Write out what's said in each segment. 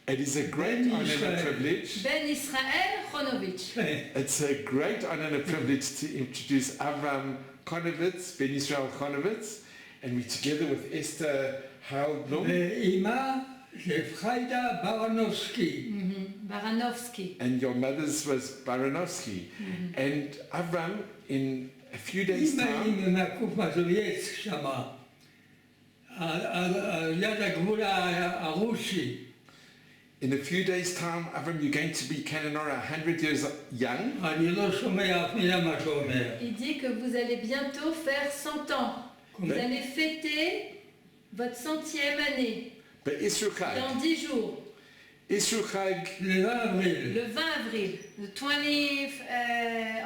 It is a great honor and a privilege. Ben Israel Chonovich. It's a great honor and a privilege to introduce Avram Chonovitz, Ben Israel Chonovitz, and we're together with Esther Heilblum. ואימא זה פחיידה ברנובסקי. Baranovsky. And your mother's was Baranovsky. And Avram, in a few days' אימא time, היא מהקוף מזויץ שמה, על יד הגבול הרוסי. in a few days' time, Avram, you're going to be Kananora 100 years young. אני לא שומע אף מילה מה שאומר. Il dit que vous allez bientôt faire 100 ans. Vous allez fêter votre 100e année But Isru Chag, dans 10 jours, Isru Chag, le 20 avril. le 20 avril, le 20th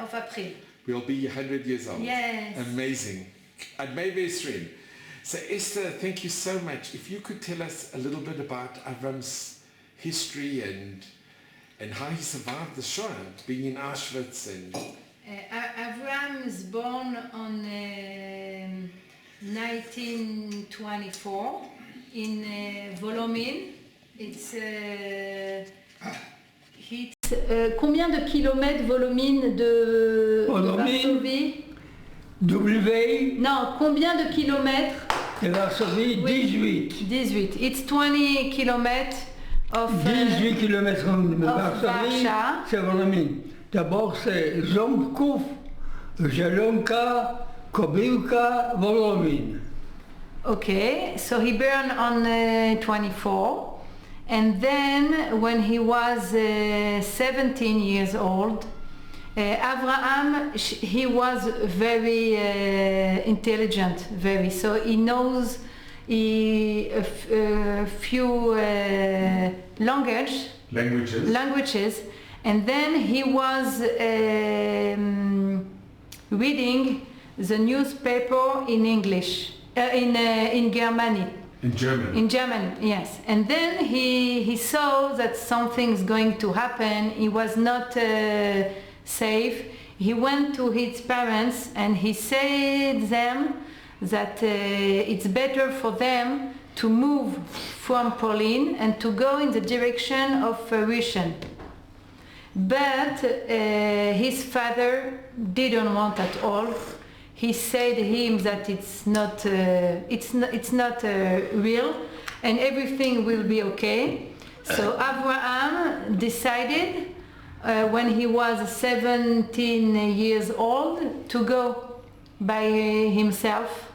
of April. we'll be 100 years old. Yes. Amazing. And maybe Esrin. So Esther, thank you so much. If you could tell us a little bit about Avram's history and how he survived the Shoah, being in Auschwitz and... Avram is born on 1924 in Volomine. It's combien de kilomètres Volomine de Varsovie? W Non, combien de kilomètres? de Varsovie, Oui. 18. 18. It's 20 kilometers of 18 km de Varsovie, Varsha. c'est Volomine. D'abord c'est Zomkov, Jelonka, Kobyłka, Volomine. Okay, so he born on 24, and then when he was 17 years old, Abraham, he was very intelligent, so he knows a few languages, and then he was reading the newspaper in English. In Germany. In German. In German, yes. And then he saw that something's going to happen. He was not safe. He went to his parents and he said them that it's better for them to move from Poland and to go in the direction of Russian. But his father didn't want at all. He said to him that it's not real, and everything will be okay. So Abraham decided, when he was 17 years old, to go by himself.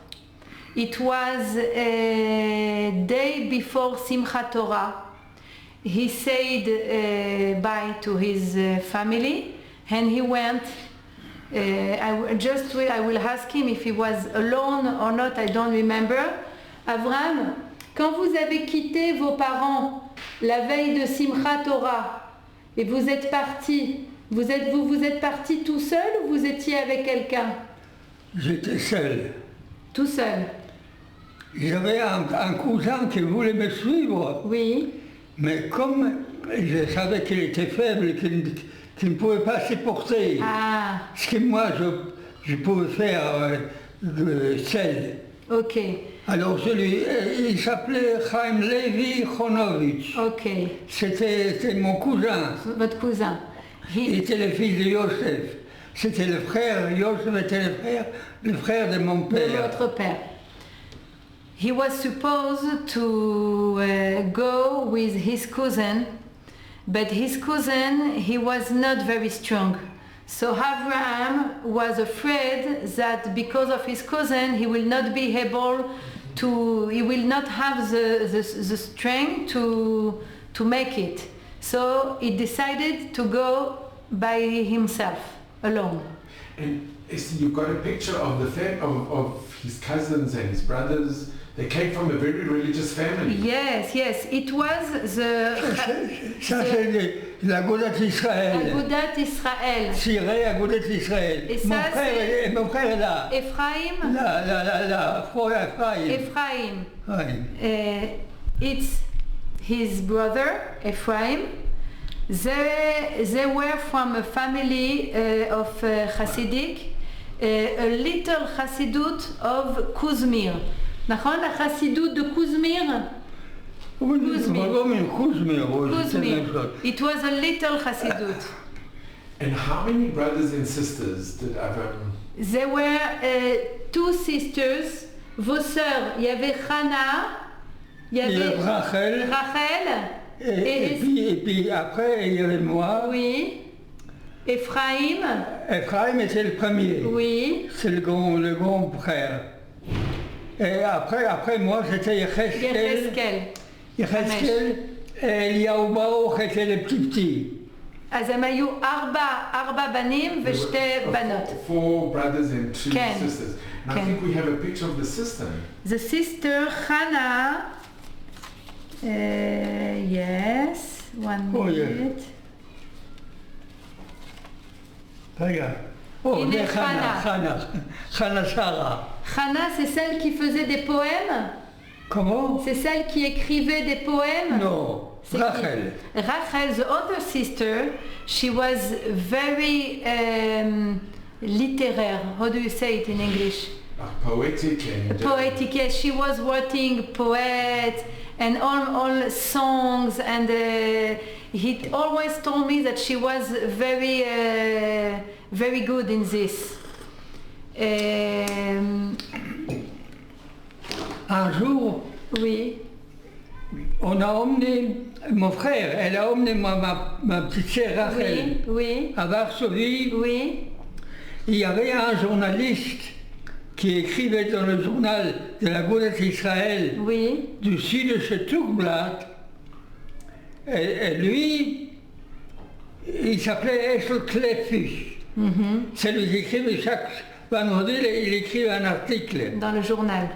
It was a day before Simchat Torah. He said bye to his family, and he went. I will ask him if he was alone or not, I don't remember. Avram, quand vous avez quitté vos parents la veille de Simchat Torah et vous êtes parti, vous êtes parti tout seul ou vous étiez avec quelqu'un? J'étais seul. Tout seul. J'avais un cousin qui voulait me suivre. Oui. Mais comme je savais qu'il était faible, qui ne pouvait pas supporter ce que moi je pouvais faire seul. Ok. Alors il s'appelait Chaim Levi Chonovitch. Ok. C'était mon cousin. Votre cousin. Il était le fils de Yosef. C'était le frère, Yosef était le frère de mon père. De votre père. He was supposed to go with his cousin. But his cousin, he was not very strong. So Abraham was afraid that because of his cousin, he will not be able to, he will not have the strength to make it. So he decided to go by himself, alone. And you've got a picture of the of his cousins and his brothers. They came from a very religious family. Yes, it was Ça c'est l'Agudat Israël. Agudat Israël. Siré Agudat Israël. Et mon ça, frère est là. Ephraim. Là, Ephraim. Oui. It's his brother, Ephraim. They were from a family of Hasidic, a little Hasidut of Kuzmir. נכון? החסידות de Kuzmir? Kuzmir. It was a little Chassidut. And how many brothers and sisters did Avram? There were 2 sisters, vos sœurs. Il y avait Hannah, il y avait Rachel. Et puis après, il y avait moi. Oui. Ephraim. Ephraim était le premier. Oui. C'est le grand frère. Et après moi, c'était Yecheskel. Et Eliyahu Baruch était le petit. אז הם היו 4 בנים ו2 בנות. 4 brothers and 2 sisters. And I think we have a picture of the sister. The sister Hannah, yes, 1 minute. Regarde. Oh, Hannah Sarah. Hannah, c'est celle qui faisait des poèmes? Comment? C'est celle qui écrivait des poèmes? Non. Rachel. Rachel, the other sister, she was very literaire. How do you say it in English? Poetic. Poetic, yes. She was writing poets and all songs, and he always told me that she was very, very good in this. Un jour, oui. On a emmené, mon frère, elle a emmené ma petite sœur Rachel à Varsovie. Oui. Il y avait un journaliste qui écrivait dans le journal de la Goulet Israël du Süddeutsche Tugblatt. Et lui, il s'appelait Eshel Klefisch. C'est lui qui écrivait chaque vendredi, il écrivait un article. Dans le journal.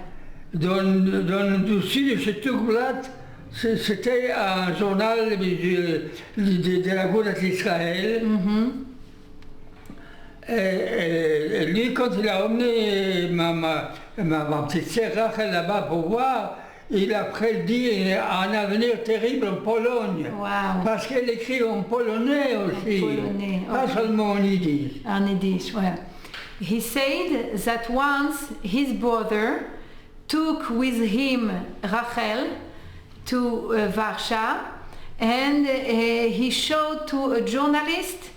Dans le Süddeutsche Tugblatt, c'était un journal de la Goulet Israël. Et lui, quand il a emmené ma petite sœur Rachel là-bas pour voir, il a prédit un avenir terrible en Pologne. Wow. Parce qu'elle écrit en polonais aussi, pas seulement en yiddish. En yiddish, well. He said that once his brother took with him Rachel to Warsaw, and he showed to a journalist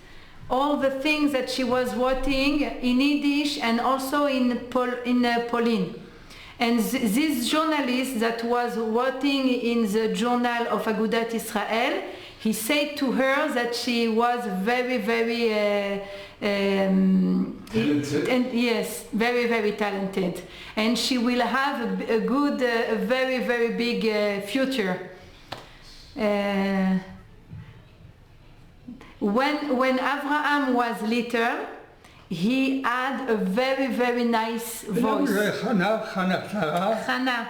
all the things that she was writing in Yiddish and also in Polin. And this journalist that was writing in the journal of Agudat Israel, he said to her that she was very, very talented. And yes, very, very talented, and she will have a good, very, very big future. When Abraham was little, he had a very, very nice voice. Hannah.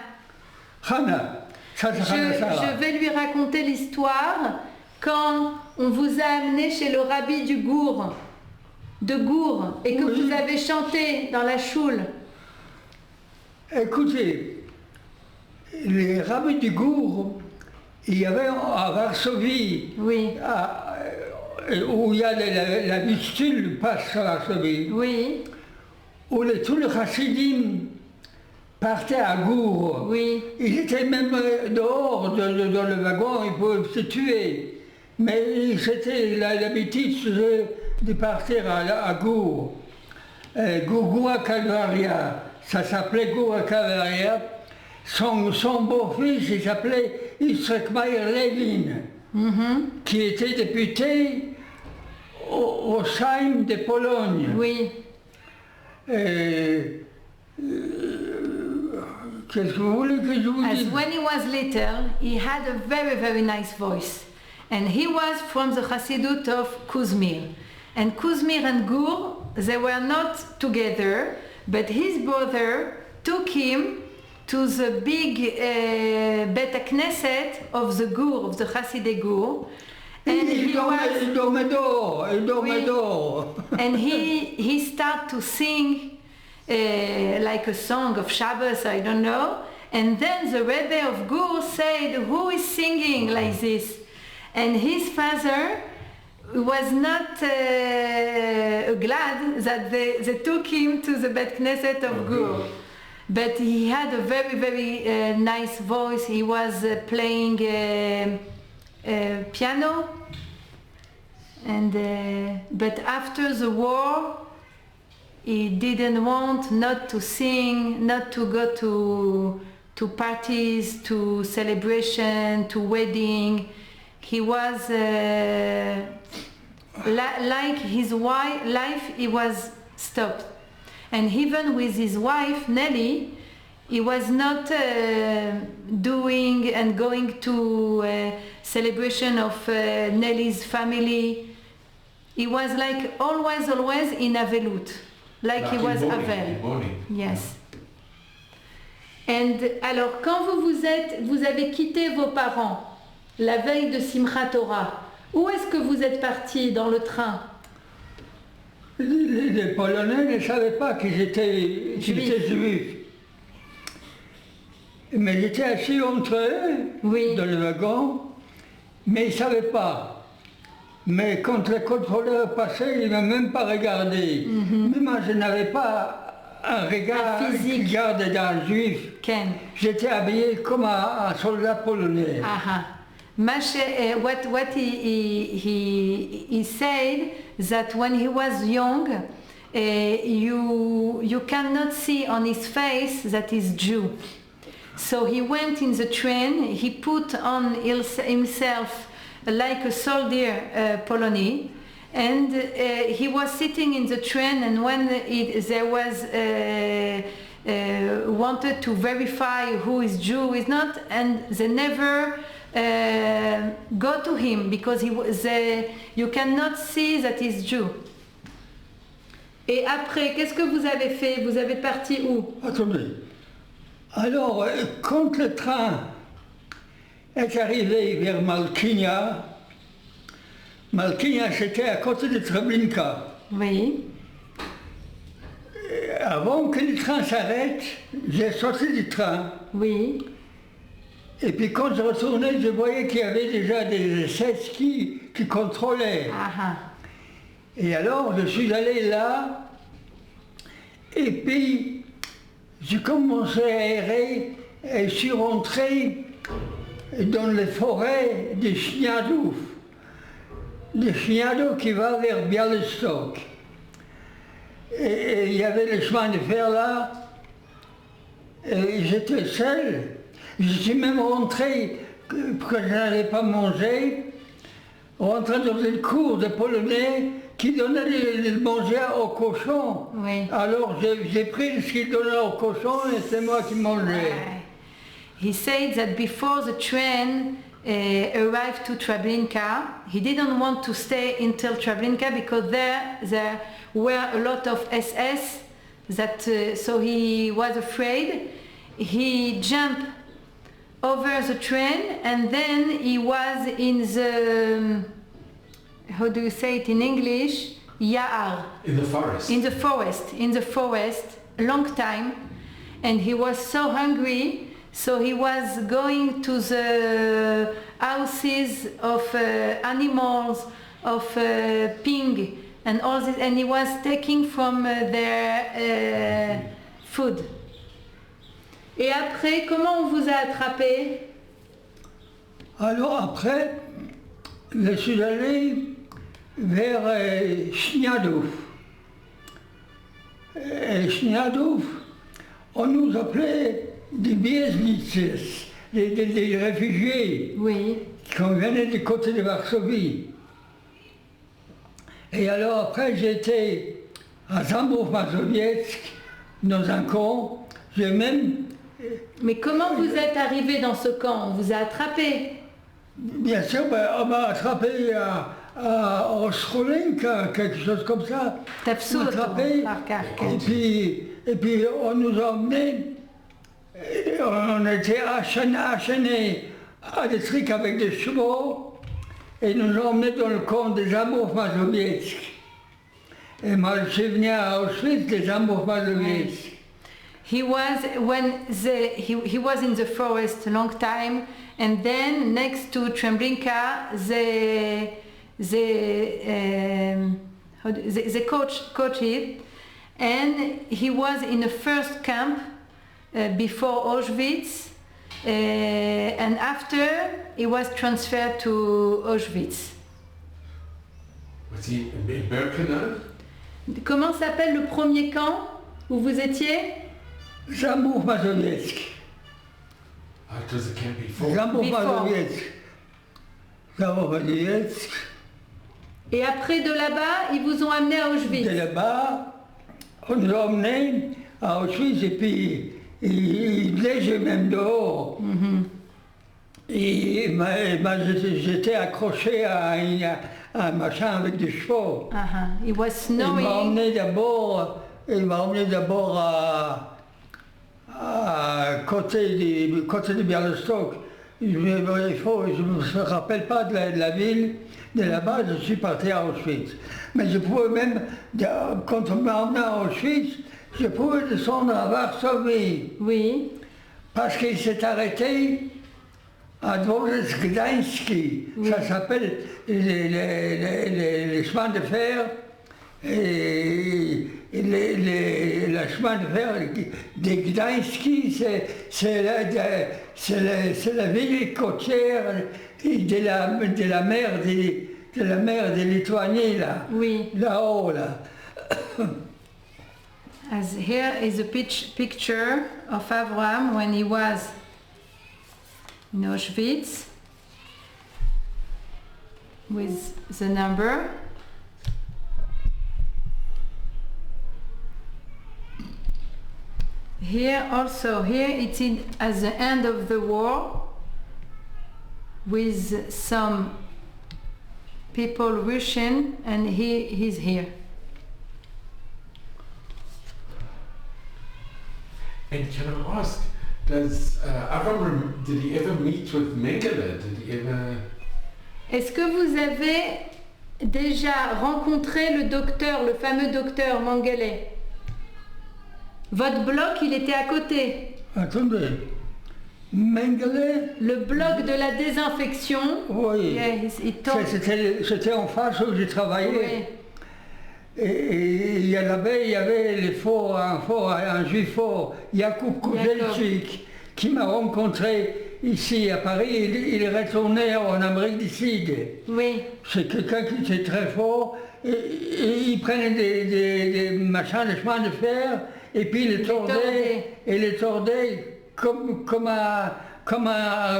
Je vais lui raconter l'histoire quand on vous a amené chez le rabbi de Gour, et que vous avez chanté dans la choule. Écoutez, les rabbis du Gour, il y avait à Varsovie, où il y a la Vistule passe à Varsovie, où tous les chassidim partaient à Gour. Ils étaient même dehors dans le wagon, ils pouvaient se tuer. Mais c'était l'habitude de partir à Gour. Goura Calvaria, ça s'appelait Goura Calvaria. Son beau-fils, il s'appelait Yitzhak Meyer Levin, qui était député au Sejm de Pologne. Qu'est-ce que vous voulez que je vous dise? As when he was little, he had a very, very nice voice. And he was from the Chassidut of Kuzmir. And Kuzmir and Gur, they were not together, but his brother took him to the big Bet Knesset of the Gur, of the Hasidei Gur. And and he started to sing like a song of Shabbos, I don't know. And then the Rebbe of Gur said, "Who is singing like this?" And his father was not glad that they took him to the Bet Knesset of Gur. But he had a very nice voice. He was playing piano, and but after the war, he didn't want not to sing, not to go to parties, to celebration, to wedding. He was like his life, he was stopped. And even with his wife, Nelly, he was not doing and going to celebration of Nelly's family. He was like always in Aveloute, like he was Avel. Yes. And alors, quand vous avez quitté vos parents la veille de Simchat Torah, où est-ce que vous êtes parti dans le train? Les Polonais ne savaient pas que j'étais juif. Mais j'étais assis entre eux, dans le wagon, mais ils ne savaient pas. Mais quand le contrôleur passait, il ne m'a même pas regardé. Mais moi, je n'avais pas un regard qui garde d'un juif. J'étais habillé comme un soldat polonais. What he said that when he was young, you cannot see on his face that he's Jew. So he went in the train. He put on himself like a soldier Polonais, and he was sitting in the train. And when there was wanted to verify who is Jew, who is not, and they never. Go to him because you cannot see that he's Jew. Et après, qu'est-ce que vous avez fait? Vous avez parti où? Attendez. Alors, quand le train est arrivé vers Malkynia c'était à côté de Treblinka. Oui. Et avant que le train s'arrête, j'ai sorti du train. Oui. Et puis quand je retournais, je voyais qu'il y avait déjà des SS qui contrôlaient. Et alors je suis allé là, et puis j'ai commencé à errer, et je suis rentré dans les forêts de Chniadów. De Chniadów qui va vers Białystok. Et il y avait le chemin de fer là, et j'étais seul. Je suis même rentré, parce que je n'avais pas mangé, rentré dans une cour de Polonais qui donnait de manger aux cochons. Oui. Alors j'ai pris ce qu'ils donnaient aux cochons et c'est moi qui mangeais. He said that before the train arrived to Treblinka, he didn't want to stay until Treblinka because there were a lot of SS, so he was afraid. He jumped over the train, and then he was in the, how do you say it in English? Ya'ar. In the forest. In the forest, long time, and he was so hungry, so he was going to the houses of animals, of pig, and all this, and he was taking from their food. Et après, comment on vous a attrapé? Alors après, je suis allé vers Chniadów. Chniadów, on nous appelait des Biesnices, des réfugiés qui venaient du côté de Varsovie. Et alors après, j'étais à Zambów-Mazowiecki, dans un camp. J'ai même... Mais comment vous êtes arrivé dans ce camp? On vous a attrapé? Bien sûr, on m'a attrapé à Ostrolenka, quelque chose comme ça. On m'a attrapé, et puis on nous a emmenés, on était enchaînés à des trucs avec des chevaux, et nous ont emmenés dans le camp des Zambów-Mazowiecki. Et moi, je suis venu à Auschwitz, des Zambów-Mazowiecki. He was he was in the forest a long time, and then next to Treblinka, the coach it, and he was in the first camp before Auschwitz, and after he was transferred to Auschwitz. Was he in Birkenau? Comment s'appelle le premier camp où vous étiez? Zambour Mazowiecki. Oh, it was a camp before. Zambour Before. Mazowiecki. Zambour Mazowiecki. Et après de là-bas, ils vous ont amené à Auschwitz. De là-bas, on nous a emmenés à Auschwitz et puis il neigeait même dehors. Et j'étais accroché à un machin avec des chevaux. It was Il snowing. m'a emmené d'abord à côté de Bialystok. Je ne me rappelle pas de la ville, de là-bas, je suis parti à Auschwitz. Mais je pouvais même, quand on m'a emmené à Auschwitz, je pouvais descendre à Varsovie. Oui. Parce qu'il s'est arrêté à Dworzec Gdański. Oui. Ça s'appelle les chemins de fer. Et le chemin de fer de Gdański, c'est la ville côtière de la mer de Lituanie, là. Oui. Là-haut, là. As here is a picture of Abraham when he was in Auschwitz with the number. Here also, here it's at the end of the war with some people rushing, and he's here. And can I ask, does Avram, did he ever meet with Mengele? Did he ever? Est-ce que vous avez déjà rencontré le docteur, le fameux docteur Mengele? Votre bloc, il était à côté. Attendez. Mengele? Le bloc de la désinfection. Oui. Yeah, C'était en face où j'ai travaillé. Oui. Et il y avait un juif fort, Jakub Kuzelczyk, qui m'a rencontré ici à Paris. Il est retourné en Amérique du Sud. Oui. C'est quelqu'un qui était très fort. Et il prenait des machins, des chemins de fer, et puis il les tordait comme un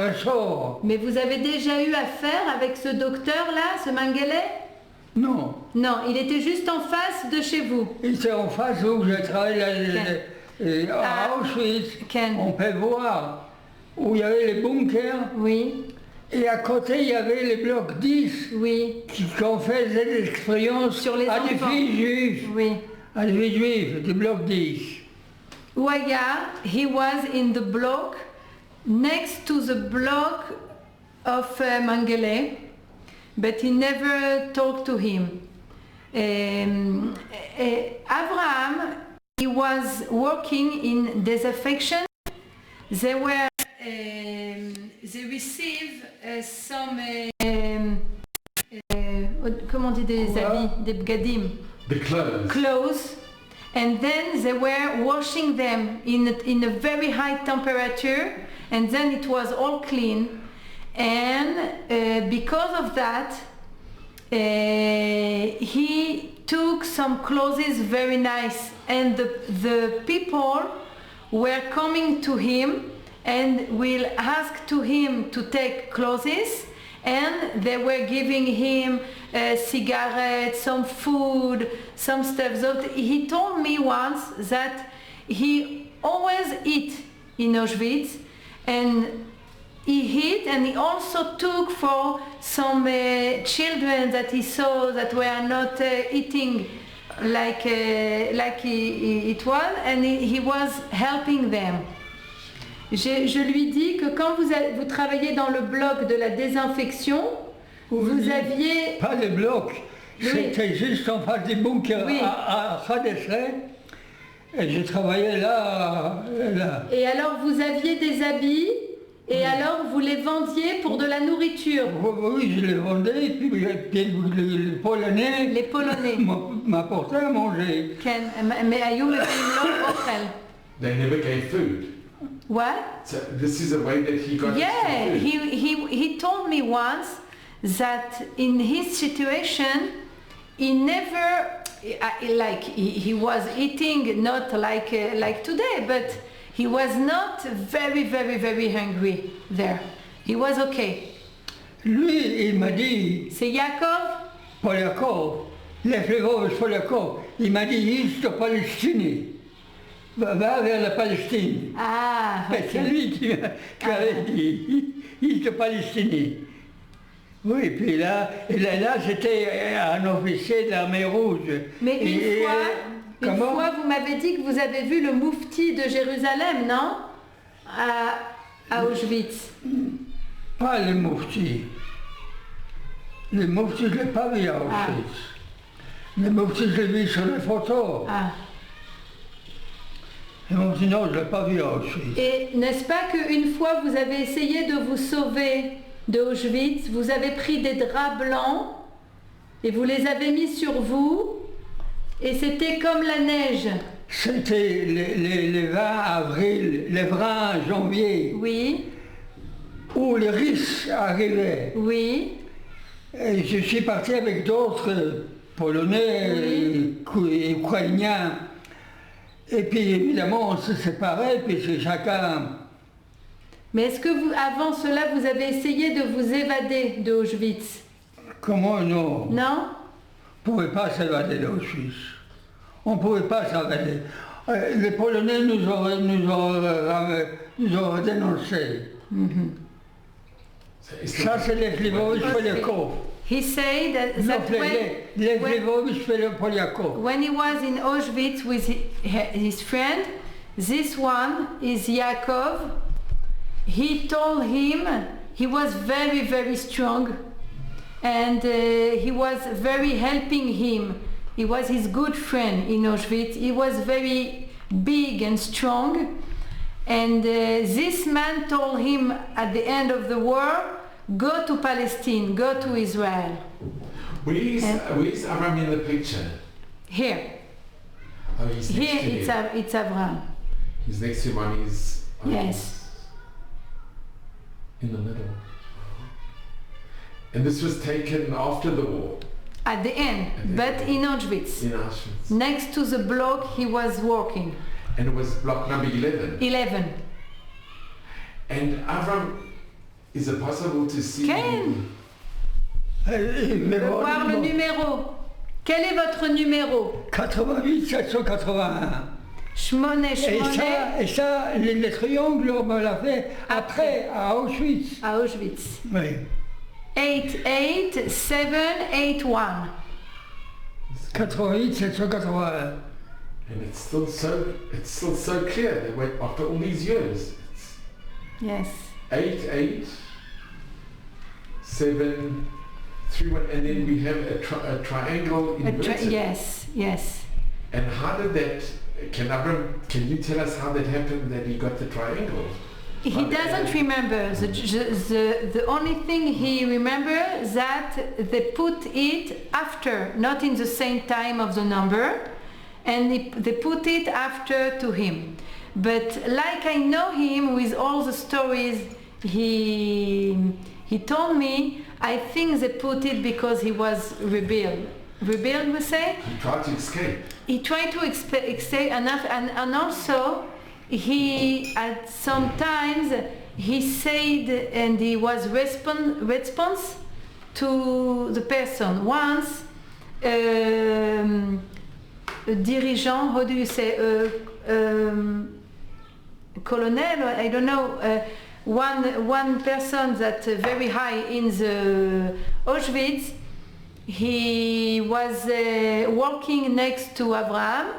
ressort. Mais vous avez déjà eu affaire avec ce docteur-là, ce Mengele? Non. Non, il était juste en face de chez vous. Il était en face où j'ai travaillé à Auschwitz. On peut voir où il y avait les bunkers. Oui. Et à côté, il y avait les blocs 10 Oui. qui ont fait des expériences Sur les à des enfants. filles juives. Oui. À des filles juives, du bloc 10. Ouaya, he was in the block next to the block of Mengele, but he never talked to him. Abraham, he was working in disaffection. They were, they received some, comment on dit des habits, des bgadim. The clothes. Clothes, and then they were washing them in a very high temperature, and then it was all clean. And because of that, he took some clothes very nice, and the people were coming to him and will ask to him to take clothes, and they were giving him cigarettes, some food, some stuff. So he told me once that he always eat in Auschwitz, and he ate, and he also took for some children that he saw that were not eating like it was, and he was helping them. Je lui dis que quand vous travaillez dans le bloc de la désinfection, vous aviez... Pas le bloc, c'était juste en face des bunkers à Khadesre. Et je travaillais là. Et alors vous aviez des habits, et alors vous les vendiez pour de la nourriture? Oui, je les vendais, et puis les Polonais m'apportaient à manger. Mais היו מביאים לו אוכל. They never gave food. What? So this is a way that he got Yeah, his food. he told me once that in his situation, he never, like he was eating not like today, but he was not very, very, very hungry there. He was okay. Lui, il m'a dit, C'est Yaakov? Polyakov, Leflevovich Polyakov, il m'a dit, East to Palestine. Va vers la Palestine. Ah, C'est ok. lui qui avait dit, East to Palestine. Oui, puis là c'était un officier de l'armée rouge. Mais une comment? fois, vous m'avez dit que vous avez vu le moufti de Jérusalem, non? À Auschwitz. Pas le moufti. Le moufti, je ne l'ai pas vu à Auschwitz. Le moufti, je l'ai vu sur les photos. Ah. Le moufti, non, je ne l'ai pas vu à Auschwitz. Et n'est-ce pas qu'une fois vous avez essayé de vous sauver de Auschwitz, vous avez pris des draps blancs et vous les avez mis sur vous et c'était comme la neige? C'était les 20 avril, les 20 janvier, Oui, où les Russes arrivaient. oui, Et je suis parti avec d'autres Polonais, Ukrainiens. Et puis évidemment, on se séparait, puis c'est chacun. mais est-ce que vous, avant cela, vous avez essayé de vous évader de Auschwitz? Comment non? Non? On ne pouvait pas s'évader d'Auschwitz. On ne pouvait pas s'évader. Les Polonais nous auraient dénoncés. Ça, c'est les Leflevovich Polyakov. He said that, Non, les when, Leflevovich Polyakov. when he was in Auschwitz with his friend, this one is Yaakov. He told him he was very, very strong and he was very helping him. He was his good friend in Auschwitz. He was very big and strong. And this man told him at the end of the war, go to Palestine, go to Israel. Where's Avram in the picture? Here. Oh, he's next Here to him. it's Abraham. He's next to him on his... Yes. In the middle. And this was taken after the war At the end, At the but end. in Auschwitz. in Auschwitz. Next to the block he was working. And it was block number 11. 11. And Avram, is it possible to see... Ken. Voir le numéro. Quel est votre numéro? 88 781. Shmone. Et ça, les triangles, on me l'a fait après, à Auschwitz. À Auschwitz. Oui. 88781. 88 781. And it's still so clear that after all these years. It's Yes. 8871, and then we have a triangle inverted. Yes, yes. And how did that... Can you tell us how that happened, that he got the triangle? He doesn't remember. The only thing he remembers that they put it after, not in the same time of the number, and they put it after to him. But like I know him with all the stories he told me, I think they put it because he was rebelled. Rebelled, we say? He tried to escape. He tried to escape, and also he at sometimes he said, and he was response to the person. Once dirigeant, how do you say, colonel, I don't know, one person that very high in the Auschwitz. He was walking next to Abraham,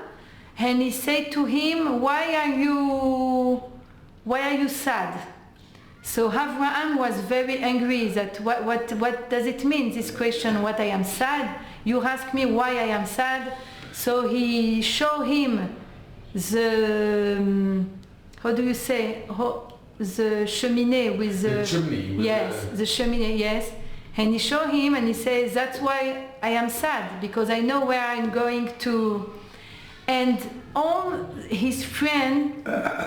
and he said to him, why are you sad? So Abraham was very angry that what does it mean, this question, what I am sad? You ask me why I am sad. So he showed him the, how do you say, the cheminée with The chimney. With yes, the cheminée, yes. And he showed him and he says, that's why I am sad, because I know where I'm going to. And all his friends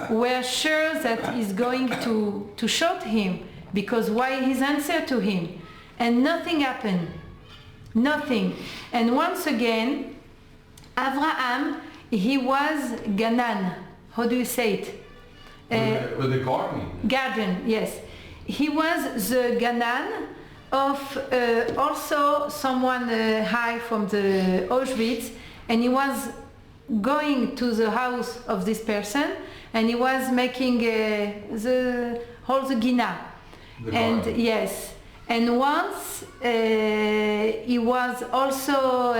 were sure that he's going to shoot him, because why his answer to him? And nothing happened. Nothing. And once again, Abraham, he was Ganan. How do you say it? With the garden. Garden, yes. He was the Ganan of also someone high from the Auschwitz, and he was going to the house of this person, and he was making the Gina. And yes, and once he was also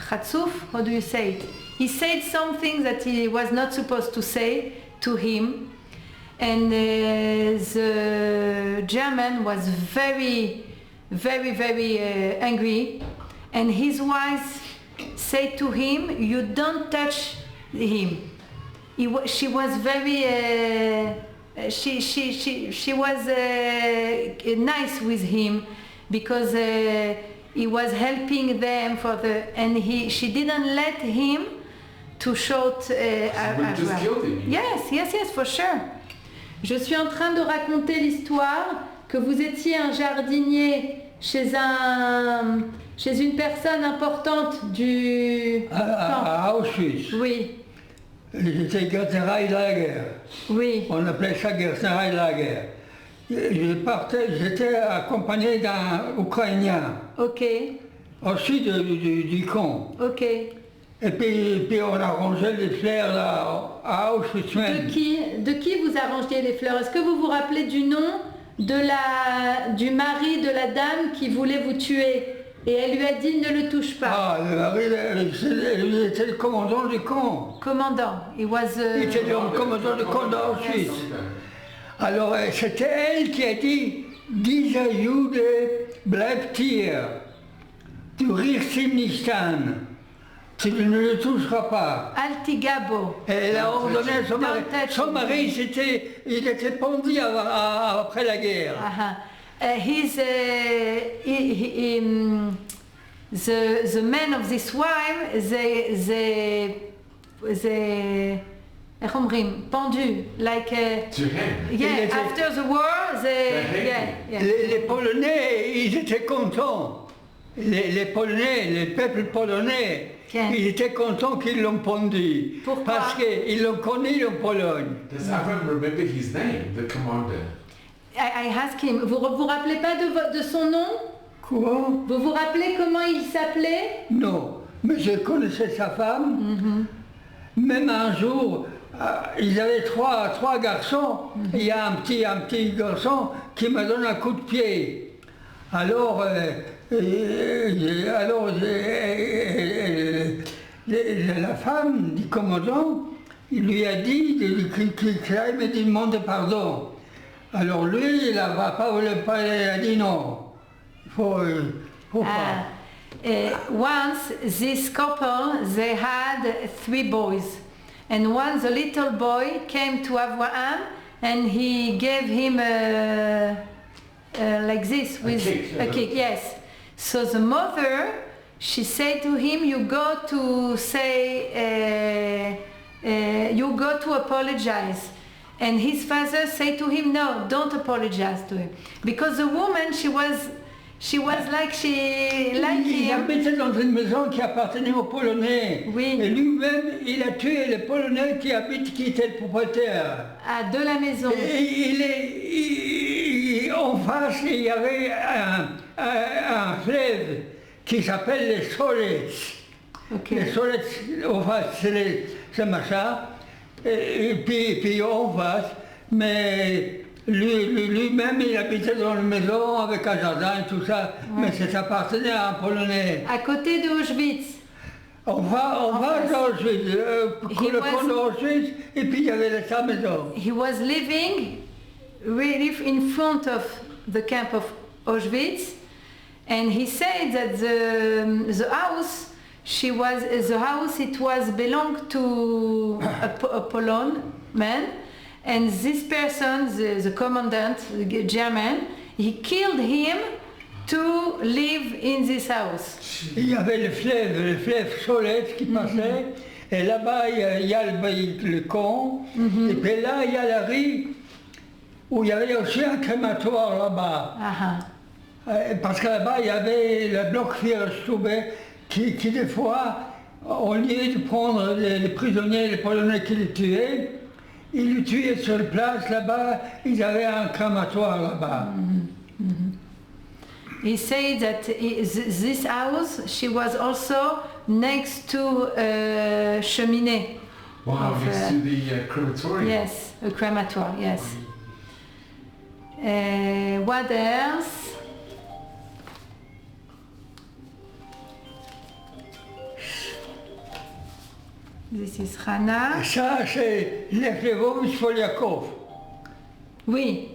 Chatzuf, how do you say it? He said something that he was not supposed to say to him, and the German was very, very, very angry, and his wife said to him, "You don't touch him." She was very she was nice with him, because he was helping them for and she didn't let him to shoot just killed him. Yes, for sure. Je suis en train de raconter l'histoire que vous étiez un jardinier chez une personne importante du à Auschwitz. Oui. J'étais Gerstenreilager. Oui. On appelait ça Gerstenreilager. J'étais accompagné d'un Ukrainien. Ok. Au sud du camp. Ok. Et puis on a rangé les fleurs là, à Auschwitz. De qui vous arrangez les fleurs? Est-ce que vous vous rappelez du nom du mari de la dame qui voulait vous tuer? Et elle lui a dit ne le touche pas. Ah, le mari, il était le commandant du camp. Commandant. Il était le commandant du camp d'Auschwitz. Alors c'était elle qui a dit Dieser Jude bleibt hier. Du riechst ihn nicht an. Tu ne le toucheras pas. Altigabo. Elle a ordonné à son mari, il était pendu après la guerre. The men of this wife, they pendu, like after the war, Les Polonais, ils étaient contents. Les Polonais, le peuple polonais, ils étaient contents qu'ils l'ont pendu. Pourquoi? Parce qu'ils l'ont connu en Pologne. Does everyone remember his name, the commander? I asked him, vous vous rappelez pas de son nom? Quoi? Vous vous rappelez comment il s'appelait? Non, mais je connaissais sa femme. Même un jour, ils avaient trois garçons. Il y a un petit garçon qui me donne un coup de pied. Alors la femme du commandant, il lui a dit qu'il allait me demander pardon. Alors lui, il n'a pas voulu parler, il a dit non. Il faut pas. Once, this couple, they had 3 boys. And once the little boy came to Abraham and he gave him like this, with a kick, yes. So the mother, she said to him, you go to apologize. And his father said to him, no, don't apologize to him. Because the woman, she was like, she liked him. Il habitait dans une maison qui appartenait aux Polonais. Oui. Et lui-même, il a tué les Polonais qui étaient le propriétaire. De la maison. Et en face, il y avait un fleuve qui s'appelle les Solets. Okay. Les Solets, en face, c'est machin. Et puis en face, mais lui-même, il habitait dans une maison avec un jardin et tout ça, mais ça appartenait à un Polonais. À côté de Auschwitz. On va d'Auschwitz, le camp d'Auschwitz, et puis il y avait sa maison. He was living really in front of the camp of Auschwitz, and he said that the house, it was belonged to a Polon man, and this person, the commandant, the German, he killed him to live in this house. Il y avait le fleuve Solets qui passait, Et là-bas, il y a le camp. Et puis là, il y a la rue où il y avait aussi un crématoire là-bas. Parce que là-bas, il y avait le bloc Führerstube qui des fois, au lieu de prendre les prisonniers, les Polonais qui les tuaient, ils les tuaient sur place. Là-bas, ils avaient un crématoire là-bas. He said that this house, she was also next to a cheminée. Wow, next to the crematorium. Yes, a crematoire, yes. What else? This is Hannah. Ça, c'est Lev Lvovitch Polyakov. Oui.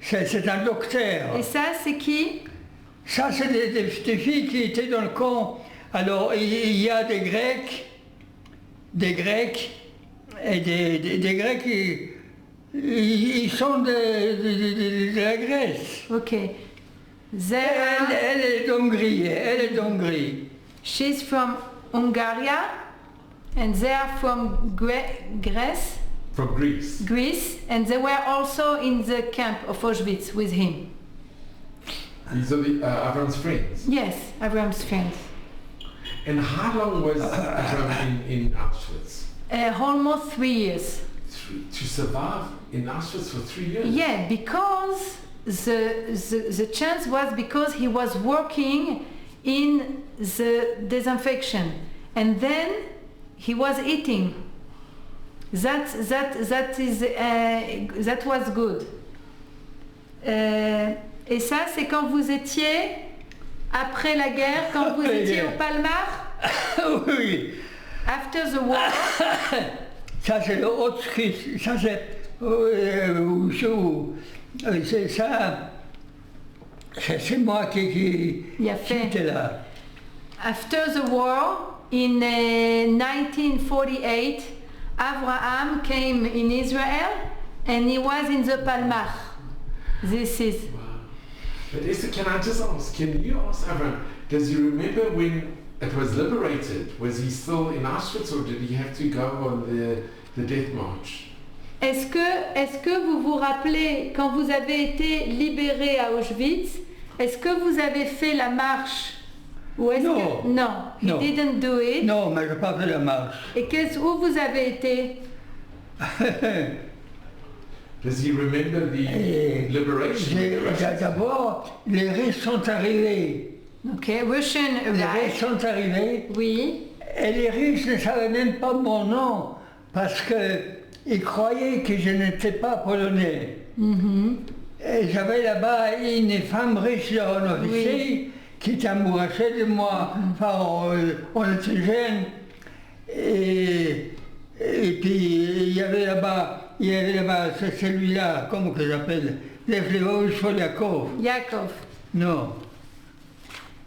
C'est un docteur. Et ça, c'est qui? Ça, c'est des filles qui étaient dans le camp. Alors, il y a des Grecs, et des Grecs, ils sont de la Grèce. Ok. Elle est d'Hongrie, She's from Hungary, and they are from Greece. From Greece. Greece, and they were also in the camp of Auschwitz with him. These are the Avram's friends. Yes, Avram's friends. And how long was Avram in Auschwitz? Almost 3 years. To survive in Auschwitz for 3 years? Yeah, because the chance was because he was working in the disinfection, and then he was eating. That was good. Et ça, c'est quand vous étiez après la guerre, quand vous étiez au Palmar? Oui. After the war. Ça, c'est le Auschwitz. Ça, c'est ça. C'est moi qui étais là. After the war, in 1948, Abraham came in Israel and he was in the Palmar. This is. Wow. But Esther, can I just ask, can you ask Avram, does he remember when it was liberated? Was he still in Auschwitz or did he have to go on the death march? Est-ce que vous vous rappelez, quand vous avez été libéré à Auschwitz, est-ce que vous avez fait la marche? Ou est-ce non. Que... Non, he non. didn't do it. Non, mais je n'ai pas fait la marche. Et où vous avez été? Does he remember the liberation? D'abord, les Russes sont arrivés. Ok, Russian arrived. Les Russes sont arrivés. Oui. Et les Russes ne savaient même pas mon nom parce qu'ils croyaient que je n'étais pas polonais. Et j'avais là-bas une femme riche, un officier, qui était amoureuse de moi. Enfin, on était jeunes. Et puis il y avait là-bas, c'est celui-là, comment que j'appelle, Lev Lvovitch Polyakov. Yakov. Non.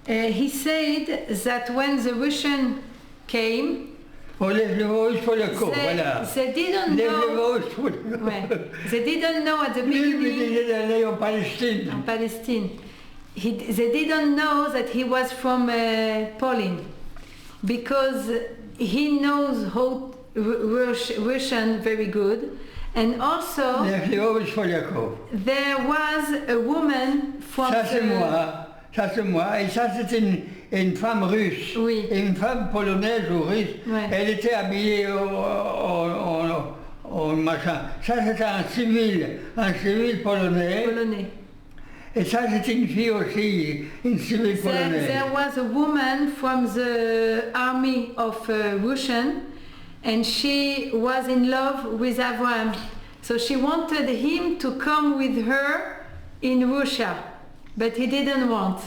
He said that when the Russian came, Lev Lvovitch Polyakov, voilà. They didn't know. They didn't know at the beginning. Lui, il allait en Palestine. En Palestine. They didn't know that he was from Poland, because he knows how Russian very good, and also Lev Lvovitch Polyakov. there was a woman from. Ça c'est moi, et ça c'est une femme russe, oui. Et une femme polonaise ou russe. Ouais. Elle était habillée en machin. Ça c'était un civil polonais. Et ça c'était une fille aussi, une civile polonaise. There was a woman from the army of Russian, and she was in love with Avram. So she wanted him to come with her in Russia, but he didn't want.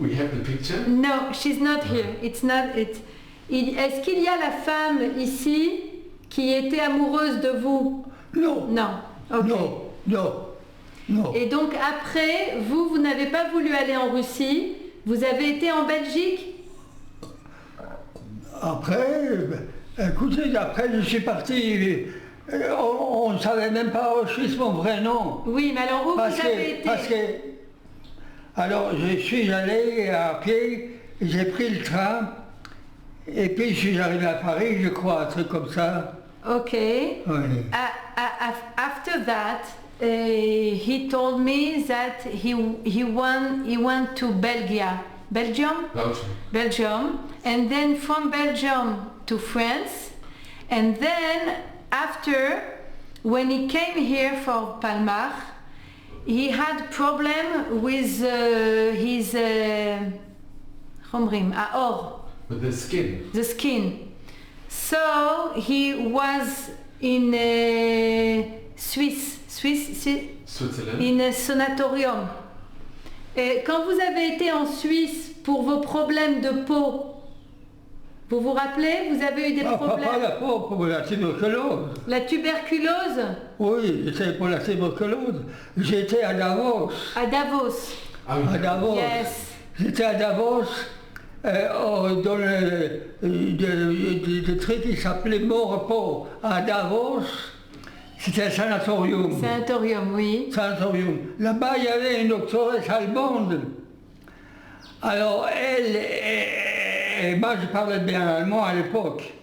We have the picture? No, she's not here. It's not it. Est-ce qu'il y a la femme ici qui était amoureuse de vous? Non. Non. Okay. Non. Et donc après, vous n'avez pas voulu aller en Russie, vous avez été en Belgique? Après, écoutez, après je suis parti, on ne savait même pas Auschwitz mon vrai nom. Oui, mais alors où vous avez été? Alors je suis allé à pied, j'ai pris le train, Et puis je suis arrivé à Paris, je crois, un truc comme ça. Okay. Oui. After that, he told me that he went to Belgium, and then from Belgium to France, and then after, when he came here for Palmar, he had problem with his aor. With the skin. The skin. So he was in Switzerland. in a sanatorium. Et quand vous avez été en Suisse pour vos problèmes de peau, vous vous rappelez, vous avez eu des problèmes? Pas la peau, pour la tuberculose. La tuberculose? Oui, c'est pour la tuberculose. J'étais à Davos. À Davos. Ah oui. À Davos. Yes. J'étais à Davos. Dans le truc qui s'appelait Mon Repos à Davos, c'était un sanatorium. Sanatorium, oui. Sanatorium. Là-bas, il y avait une doctoresse allemande. Alors, et moi, je parlais bien allemand à l'époque.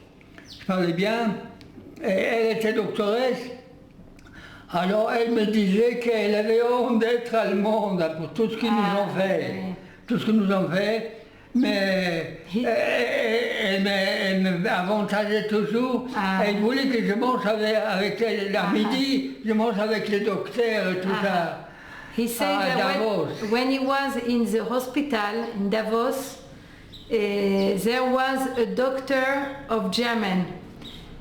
Je parlais bien. Et elle était doctoresse. Alors, elle me disait qu'elle avait honte d'être allemande pour tout ce qu'ils nous ont fait. Oui. Tout ce qu'ils nous ont fait. Mais elle m'avantageait toujours. Elle voulait que je mange avec elle à midi, je mange avec les docteurs et tout ça. He said that when he was in the hospital in Davos, there was a doctor of German,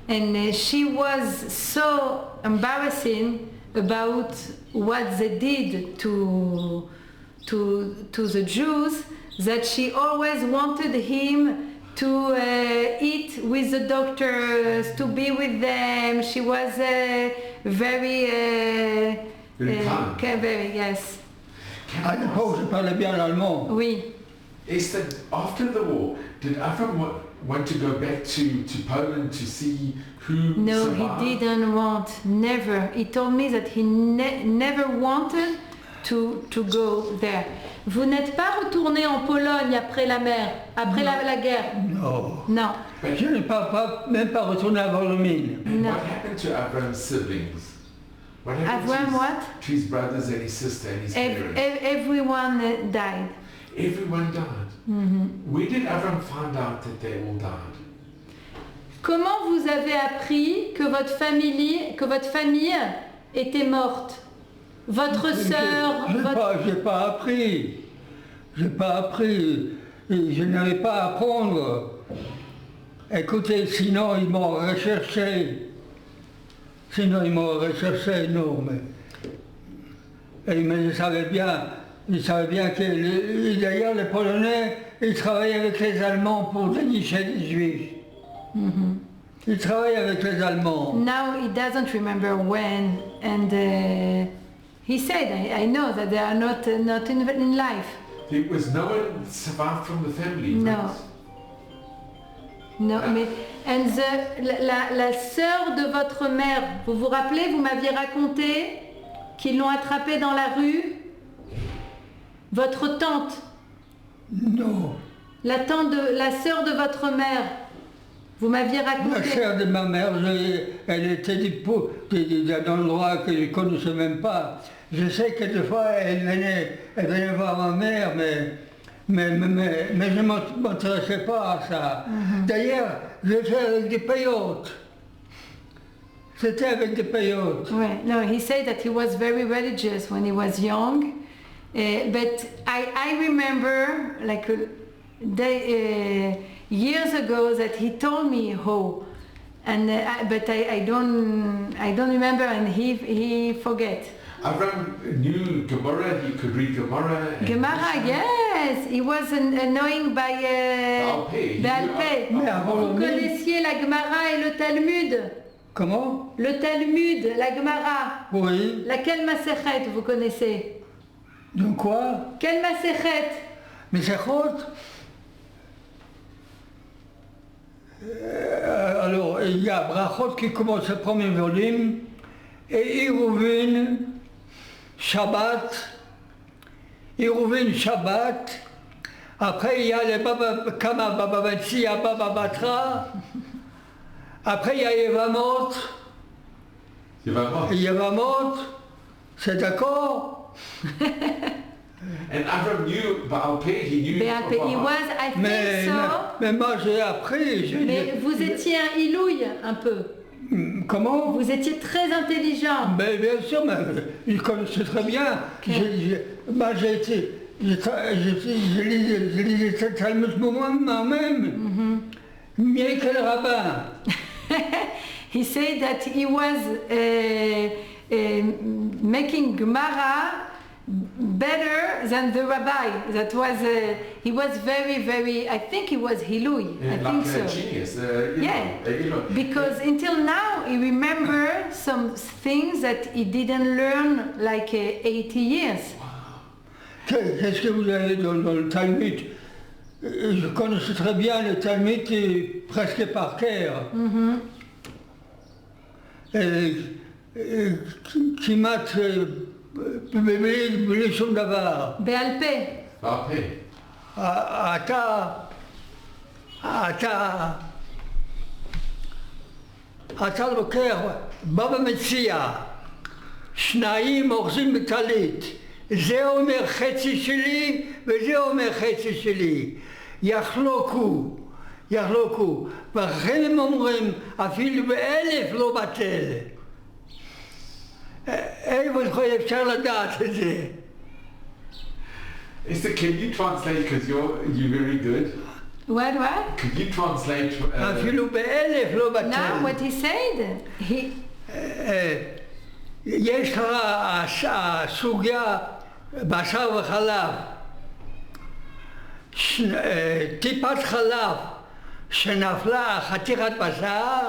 and she was so embarrassing about what they did to the Jews, that she always wanted him to eat with the doctors, to be with them. She was very yes. À l'époque, je parlais bien l'allemand. Oui. Esther, after the war, did Avram want to go back to Poland to see who No, survived? he didn't want, never. He told me that he never wanted to go there. Vous n'êtes pas retourné en Pologne après la guerre? Non. Non. Je n'ai même pas retourné à Volomine. And No. what happened to Avram's siblings? What happened Avram to what? to his brothers and his sister and his parents? Everyone died. Everyone died. Where did Avram find out that they all died? Comment vous avez appris que votre famille était morte? Votre sœur, J'ai pas appris. J'ai pas appris. Je n'avais pas à apprendre. Écoutez, sinon ils m'auraient recherché. Non, mais je savais bien que, d'ailleurs, les Polonais, ils travaillaient avec les Allemands pour dénicher les Juifs. Ils travaillaient avec les Allemands. now he doesn't remember when, and he said, I know that they are not in life. There was no one survived from the family. No. right? Non, mais la sœur de votre mère, vous vous rappelez, vous m'aviez raconté qu'ils l'ont attrapée dans la rue? Votre tante? Non. La sœur de votre mère, vous m'aviez raconté. La sœur de ma mère, elle était d'un endroit que je ne connaissais même pas. Je sais que des fois, elle venait voir ma mère, mais je ne m'intéressais pas à ça. D'ailleurs, je faisais avec des payotes. C'était avec des payotes. Right. No, he said that he was very religious when he was young, but I remember like years ago that he told me how, and but I don't remember, and he forget. Avram knew Gemara, he could read Gemara. Gemara, yes, he was knowing by Baal-Peh. Vous connaissiez la Gemara et le Talmud? Comment? Le Talmud, la Gemara. Oui. Laquelle Masechet vous connaissez? Donc quoi? Quelle Masechet? Mesechot? Alors, il y a Brachot qui commence le premier volume, et Après, il y a les Baba Kama, Baba Metsia, Baba Batra. Après, il y a Yevamot. Yevamot, c'est d'accord? And Avram knew Baal Peh, he knew Baal Peh, he was, I think so. Mais moi, j'ai appris. Mais vous étiez un ilouille, un peu. Comment? Vous étiez très intelligent. Mais bien sûr, mais je connaissais très bien. Moi, j'ai été... Je lisais le Talmud moi-même, mieux que le rabbin. He said that he was making Gemara better than the rabbi. That was he was very, very. I think he was Hilui. Yeah, I like think so. A genius. Because until now he remembers some things that he didn't learn like 80 years. Qu'est-ce que vous avez dans le Talmud? Je connaissais très bien le Talmud presque par cœur. כמעט בלי שום דבר. בעל פה. אתה לוקח, בבא מציע, שניים אוחזים בטלית. זה אומר חצי שלי וזה אומר חצי שלי. יחלוקו. ואחרי הם אומרים, אפילו ב1,000 לא בטל. איפה אפשר לדעת את זה? Esther, can you translate, because you're very good? What? Could you translate? אפילו ב1,000 לא בטל. Now what he said, יש לך הסוגיה בשר וחלב, טיפת חלב שנפלה חתיכת בשר,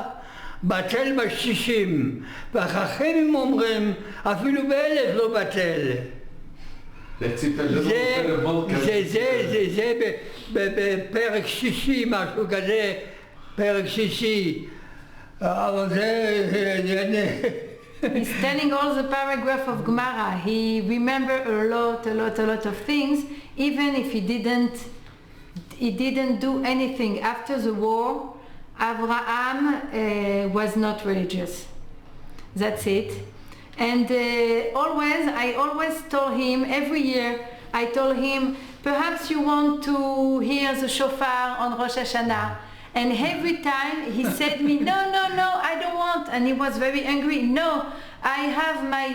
בטל ב60, והחכמים אומרים אפילו ב1,000 לא בטל. זה בפרק שישי, משהו כזה, פרק שישי, אבל זה... He's telling all the paragraph of Gemara. He remembered a lot of things, even if he didn't do anything. After the war, Abraham was not religious. That's it. And I always told him, every year, I told him, perhaps you want to hear the shofar on Rosh Hashanah. And every time he said me, no, I don't want. And he was very angry. No, I have my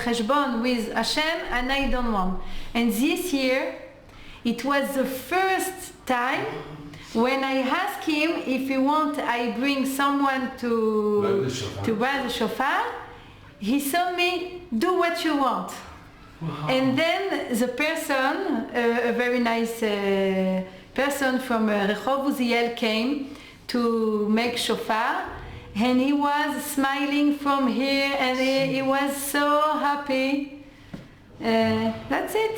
cheshbon with Hashem and I don't want. And this year, it was the first time when I asked him if he want, I bring someone to blow the shofar. He told me, do what you want. Wow. And then the person, a very nice person from Rehov Uziel came to make shofar, and he was smiling from here, and he was so happy. That's it.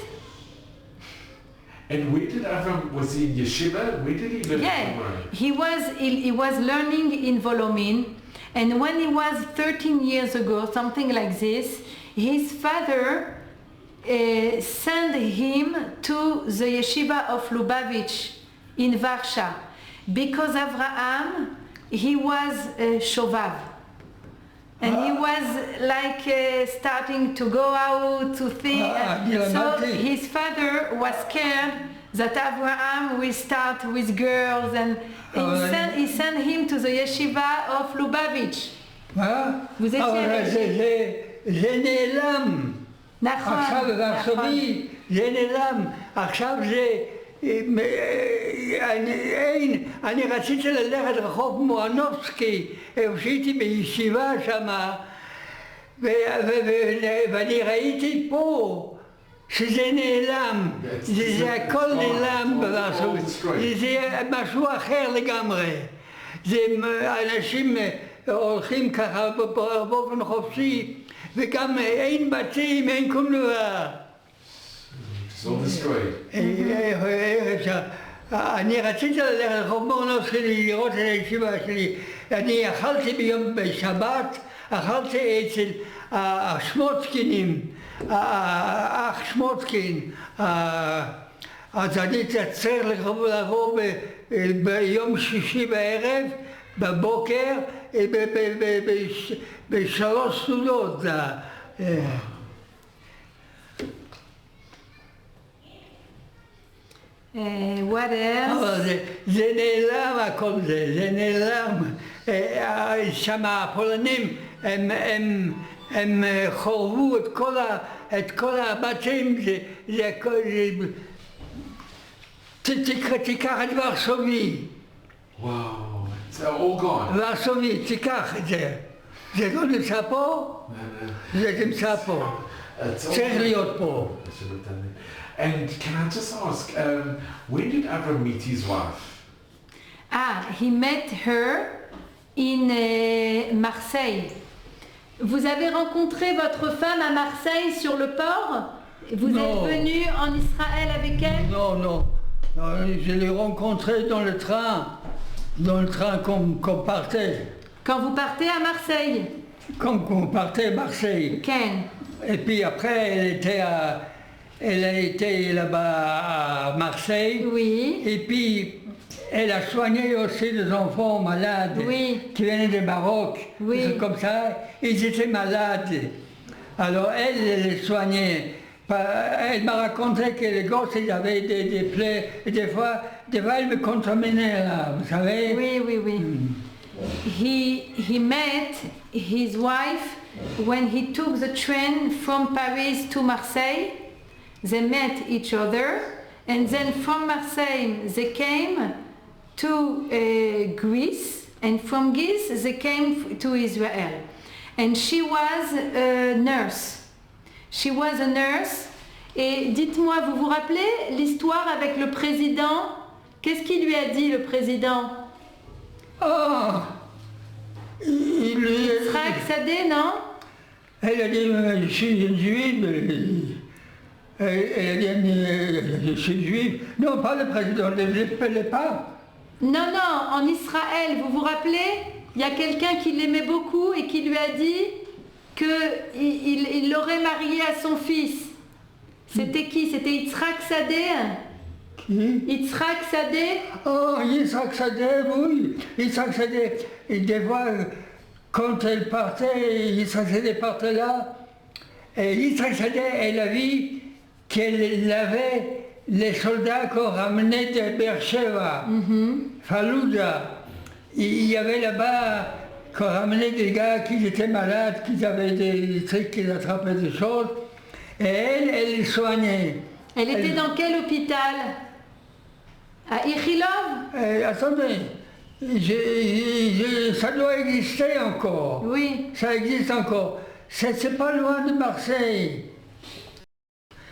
And where did Avram, was he in yeshiva? Where did he live? Yeah, he was learning in Volomin, and when he was 13 years ago, something like this, his father sent him to the yeshiva of Lubavitch in Varsha, because Avraham, he was Shovav. And he was like starting to go out to think. So his father was scared that Avraham will start with girls, and he sent him to the yeshiva of Lubavitch. Vous étiez זה נעלם. נכון. עכשיו בארצובי זה נעלם. עכשיו זה... אני רציתי ללכת רחוב מואנובסקי, שהייתי בישיבה שמה, ואני ראיתי פה שזה נעלם, זה הכל נעלם בארצובי, זה משהו אחר לגמרי. זה אנשים הולכים ככה באופן חופשי, וגם אין בתים, אין כלום דבר. אני רציתי ללכת לרחוב מואנובסקי לראות את הישיבה שלי. אני אכלתי ביום בשבת, אכלתי אצל השמוצקינים, האח שמוצקין, אז אני צריך לבוא ביום שישי בערב, בבוקר, בשלוש סעודות. What else? זה נעלם הכל זה נעלם. שם הפולנים הם חורבו את כל הבתים, תיקח את ורסובי. Wow, it's all gone. ורסובי, תיקח את זה. זה לא נמצא פה, זה נמצא פה. צריך להיות פה. And can I just ask, when did Avram meet his wife? He met her in Marseille. Vous avez rencontré votre femme à Marseille sur le port? Vous êtes venu en Israël avec elle? Non, je l'ai rencontrée dans le train qu'on partait. Quand vous partez à Marseille? Quand on partait à Marseille. Ken. Et puis après, elle a été là-bas à Marseille. Oui. Et puis, elle a soigné aussi des enfants malades qui venaient du Maroc. Oui. Comme ça, ils étaient malades. Alors elle les soignait. Elle m'a raconté que les gosses, ils avaient des plaies. Et des fois, elle me contaminait là, vous savez. Oui. He met his wife when he took the train from Paris to Marseille. They met each other, and then from Marseille they came to Greece, and from Greece they came to Israel. And she was a nurse. Et dites-moi, vous vous rappelez l'histoire avec le président? Qu'est-ce qu'il lui a dit, le président? Yitzhak Sadeh, non? Elle a dit, je suis une juive. Elle a dit, je suis juive. Non, pas le président, ne l'appelez pas. Non, en Israël, vous vous rappelez? Il y a quelqu'un qui l'aimait beaucoup et qui lui a dit qu'il l'aurait marié à son fils. C'était qui? C'était Yitzhak Sadeh? Qui? Yitzhak Sadeh? Yitzhak Sadeh, oui. Yitzhak Sadeh, et des fois, quand elle partait, Yitzhak Sadeh partait là, et Yitzhak Sadeh, elle a vu qu'elle avait les soldats qu'on ramenait de Beersheba, Fallujah. Il y avait là-bas qu'on ramenait des gars qui étaient malades, qui avaient des trucs, qui attrapaient des choses. Et elle les soignait. Elle était dans quel hôpital? À Ichilov? Attendez, ça doit exister encore. Oui. Ça existe encore. C'est pas loin de Marseille.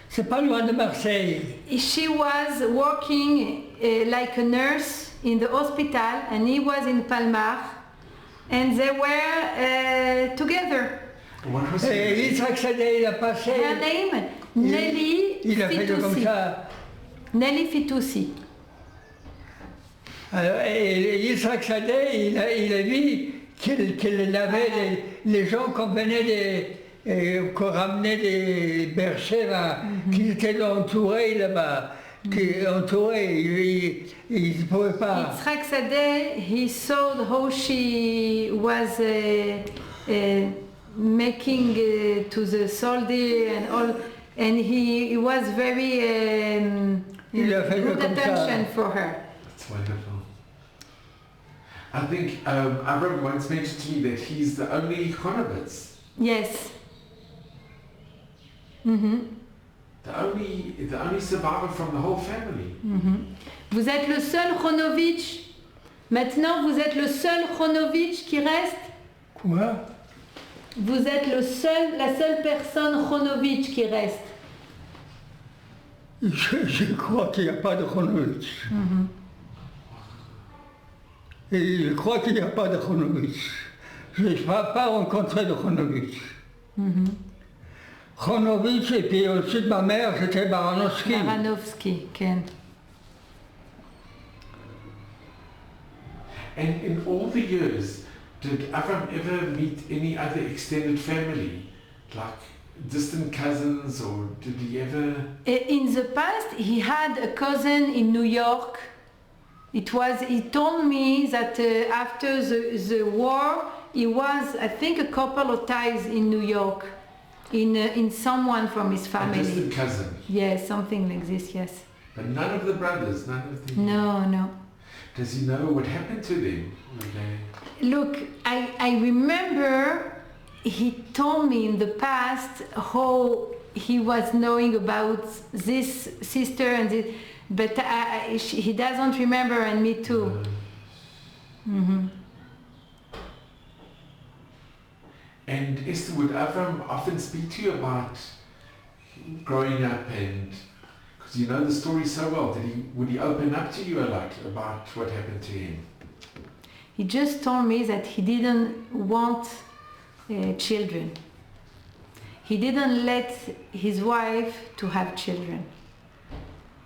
C'est pas loin de Marseille. She was working like a nurse in the hospital, and he was in Palmar, and they were together. Et Yitzhak Sadeh, il a passé. Her name, Nelly il a fait comme ça. Nelly Fitoussi. Alors, et Yitzhak Sadeh, il a vu qu'il avait les gens qu'on venait qu'on ramenait des Beersheba, qui étaient entourés là-bas, qui entourés, ils ne pouvaient pas. Yitzhak Sadeh, he saw how she was making to the soldier and all, and he was very good attention for her. That's wonderful. I think Avram once mentioned to me that he's the only Chonobitz. Yes. The only survivor from the whole family. Vous êtes le seul Chronovitch. Maintenant, vous êtes le seul Chronovitch qui reste. Quoi? Vous êtes la seule personne Chronovitch qui reste. Je crois qu'il n'y a pas de Chronovitch. Et je crois qu'il n'y a pas de Chronovitch. Je n'ai pas rencontré de Chronovitch. Chronovitch, et puis au-dessus de ma mère, c'était Baranowski. Baranowski, Ken. And in all the years, did Avram ever meet any other extended family? Like distant cousins, or did he ever? In the past, he had a cousin in New York. He told me that after the war, he was, I think, a couple of times in New York, in someone from his family. A distant cousin? Yes, something like this, yes. But none of the brothers, none of the... No. Does he know what happened to them? Look, I remember he told me in the past how he was knowing about this sister and this, but he doesn't remember, and me too. And Esther, would Avram often speak to you about growing up, and because you know the story so well, would he open up to you a lot about what happened to him? He just told me that he didn't want children. He didn't let his wife to have children.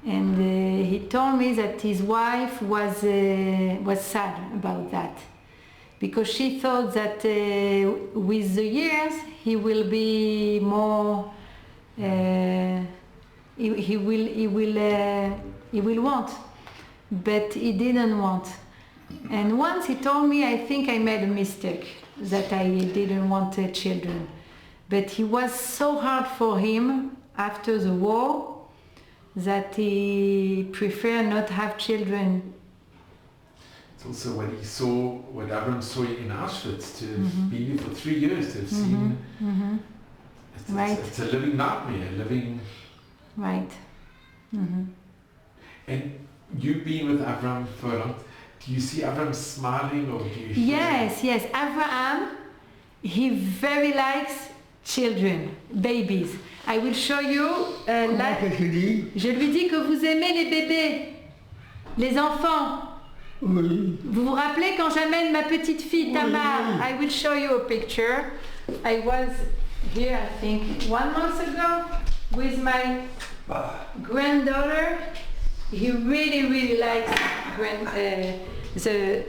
And he told me that his wife was sad about that, because she thought that with the years he will be more, he will want, but he didn't want. And once he told me, I think I made a mistake, that I didn't want children. But it was so hard for him after the war that he preferred not have children. It's also what Avram saw in Auschwitz, to have been here for 3 years, to have seen. It's a living nightmare, Right. And you've been with Avram for a long time. Do you see Avram smiling, or do you? Yes. Abraham, he very likes children, babies. I will show you. Je lui dis que vous aimez les bébés, les enfants. Oui. Vous vous rappelez quand j'amène ma petite fille Tamar? Oui. I will show you a picture. I was here, I think, 1 month ago with my granddaughter. He really likes the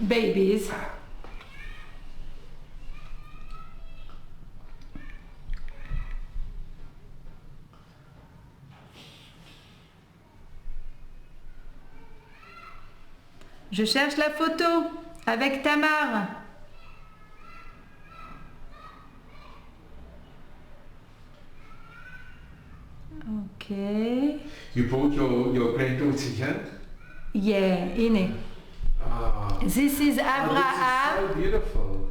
babies. Je cherche la photo avec Tamar. Okay. You brought your granddaughter here? Yeah, Ine. Oh. This is Abraham. Oh, this is so beautiful.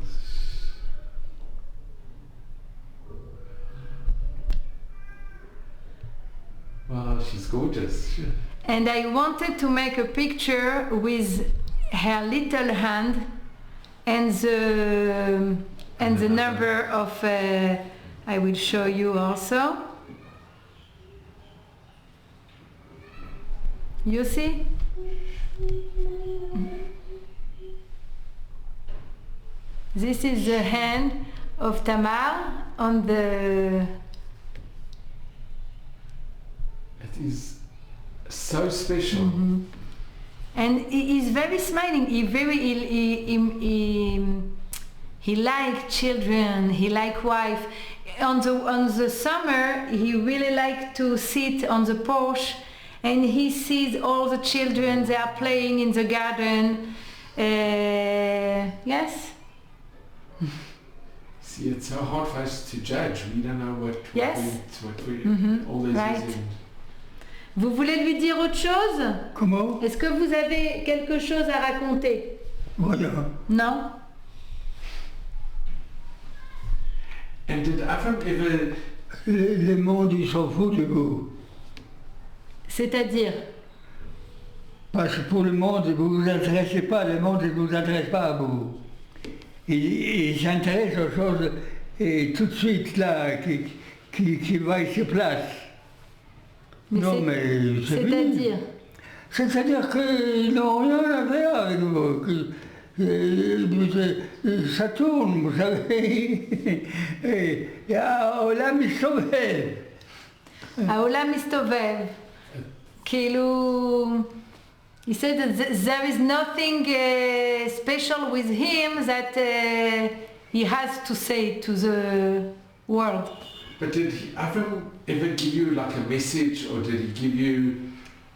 Wow, she's gorgeous. And I wanted to make a picture with her little hand and the number of. I will show you also. You see? This is the hand of Tamar on the. It is so special. And he is very smiling. He like children. He like wife. On the summer, he really like to sit on the porch, and he sees all the children. They are playing in the garden. Yes. See, it's so hard for us to judge. We don't know what we all these Right. years. Vous voulez lui dire autre chose? Comment? Est-ce que vous avez quelque chose à raconter? Voilà. Non? And did Avram ever? Le monde, il s'en fout de vous. C'est-à-dire? Parce que pour le monde, vous ne vous intéressez pas, le monde ne vous intéresse pas à vous. Il s'intéresse aux choses et tout de suite là, qui va sur place. C'est-à-dire? C'est-à-dire qu'ils n'ont rien à faire avec vous. Ça tourne, vous savez. העולם מסתובב. העולם מסתובב. כאילו... He said that there is nothing special with him that he has to say to the world. But did Avram ever give you like a message, or did he give you...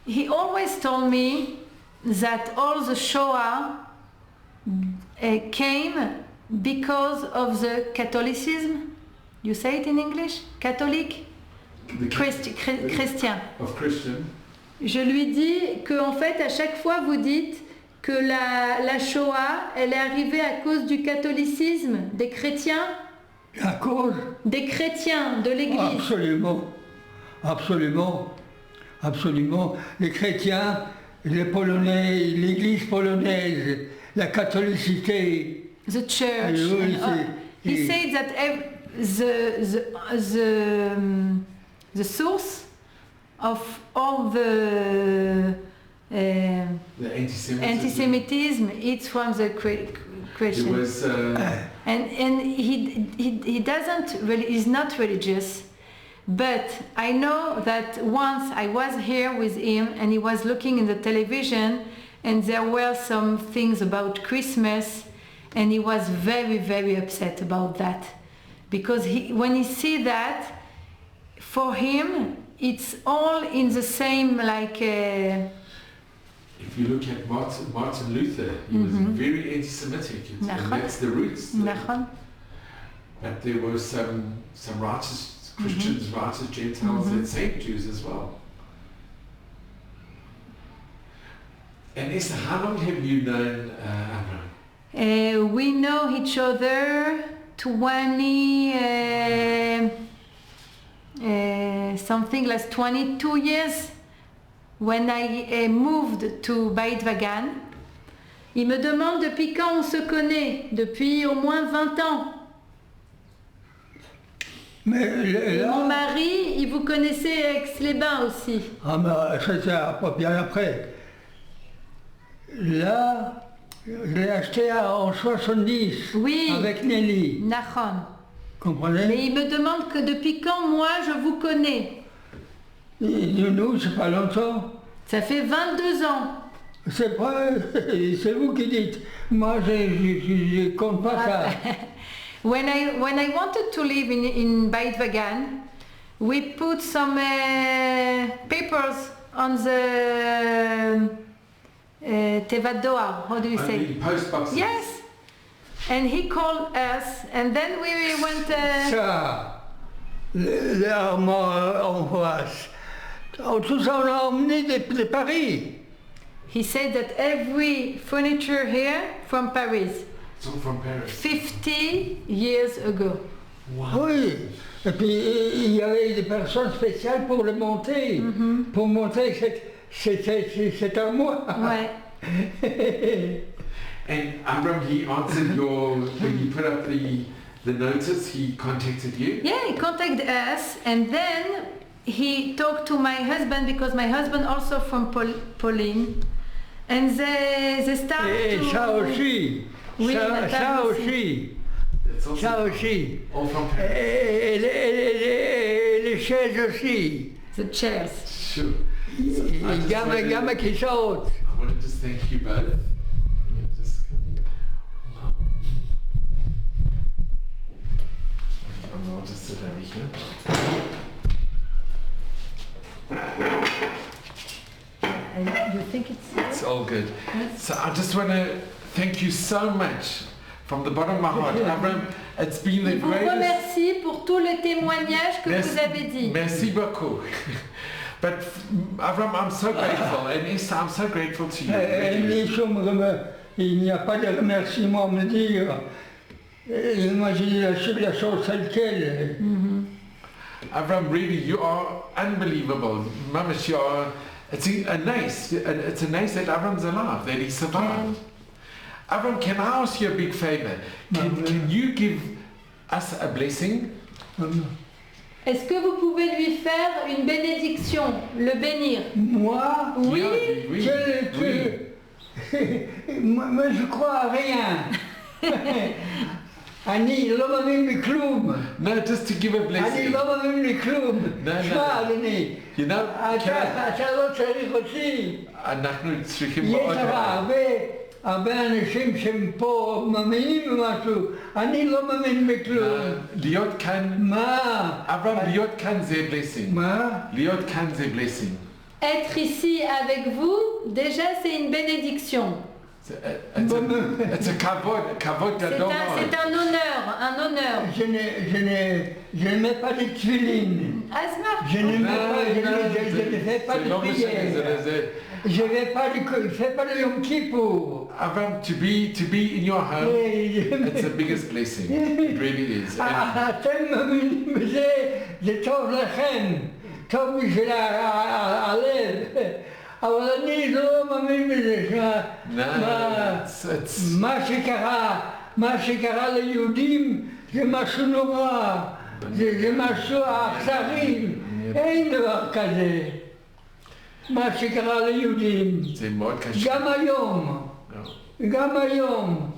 He always told me that all the Shoah came because of the Catholicism. You say it in English? Catholic? Christian. Of Christian. Je lui dis que en fait, à chaque fois, vous dites que la Shoah, elle est arrivée à cause du catholicisme, des chrétiens. À cause des chrétiens, de l'Église. Absolument, absolument, absolument. Les chrétiens, les Polonais, l'Église polonaise, la catholicité. The church. Oui, he said that the source of all the anti-Semitism it's from the Christian. It was, and he doesn't really, he's not religious, but I know that once I was here with him and he was looking in the television and there were some things about Christmas and he was very, very upset about that, because when he see that, for him it's all in the same, like if you look at Martin Luther, he was very anti-Semitic, and that's the roots. But there were some righteous Christians, righteous Gentiles, and saved Jews as well. And Esther, how long have you known Avram? We know each other something like 22 years. When I moved to Beit Vagan, il me demande depuis quand on se connaît, depuis au moins 20 ans. Mais là, mon mari, il vous connaissait Aix-les-Bains aussi. Ah mais c'était pas bien après. Là, je l'ai acheté en 70 oui, avec Nelly. Nachon. Comprenez? Mais il me demande que depuis quand moi je vous connais. Nous, c'est pas longtemps. Ça fait 22 ans. C'est pas, c'est vous qui dites. Moi, je compte pas ça. When I wanted to live in Beit Vagan, we put some papers on the Tevat Doar. How do you say? The post boxes. Yes. And he called us, and then we went. Ça, l'armoire en face. Tout ça, on l'a emmené de Paris. He said that every furniture here from Paris. It's all from Paris. 50 years ago. Wow. Oui. Et puis il y avait des personnes spéciales pour le monter, pour monter cette armoire. Ouais. And Avram, he answered when you put up the notice, he contacted you? Yeah, he contacted us, and then he talked to my husband, because my husband also from Pauline, and they started Et ça aussi, oui, ça aussi, ça aussi. All from Paris. Et les chaises aussi. The chairs. Sure. Gamme qui saute. I want to just thank you both. I'll just sit over here. And you think it's all good. So I just want to thank you so much from the bottom of my heart. Avram, it's been the greatest... Je vous remercie pour tous les témoignages que vous avez dit. Merci beaucoup. But Avram, I'm so grateful, and Esther, I'm so grateful to you. Il n'y a pas de remerciement à me dire. Moi, je dis la chose telle qu'elle. Avram, really, you are unbelievable. Mamish, you are... It's a nice that Avram's alive, that he survived. Avram, can I ask you a big favor? Can you give us a blessing? Est-ce que vous pouvez lui faire une bénédiction, le bénir? Moi? Oui. Oui. Moi, je crois à rien. Ani לא מאמין בכלום. No, just to give a blessing. אני לא מאמין בכלום. שמע, אדוני. You know, אתה לא צריך אותי. אנחנו צריכים יש מאוד... לך הרבה הרבה אנשים שהם פה מאמינים במשהו, אני לא מאמין בכלום. להיות כאן, מה? אברהם, להיות כאן זה blessing. מה? להיות כאן זה blessing. Être ici avec vous, déjà c'est une bénédiction. It's a kavod gadol מאוד. C'est un honneur, un honneur. Je ne mets pas de tefilin. אז מה? Je ne fais pas de prière. Je ne fais pas de Yom Kippur. Abraham, to be in your home, it's the biggest blessing. It really is. אתם מאמינים בזה, זה טוב לכם, טוב בשביל הלב. אבל אני לא מאמין בזה. מה שקרה ליהודים זה משהו נורא, זה משהו אכזרי, אין דבר כזה. מה שקרה ליהודים. זה מאוד קשה. גם היום.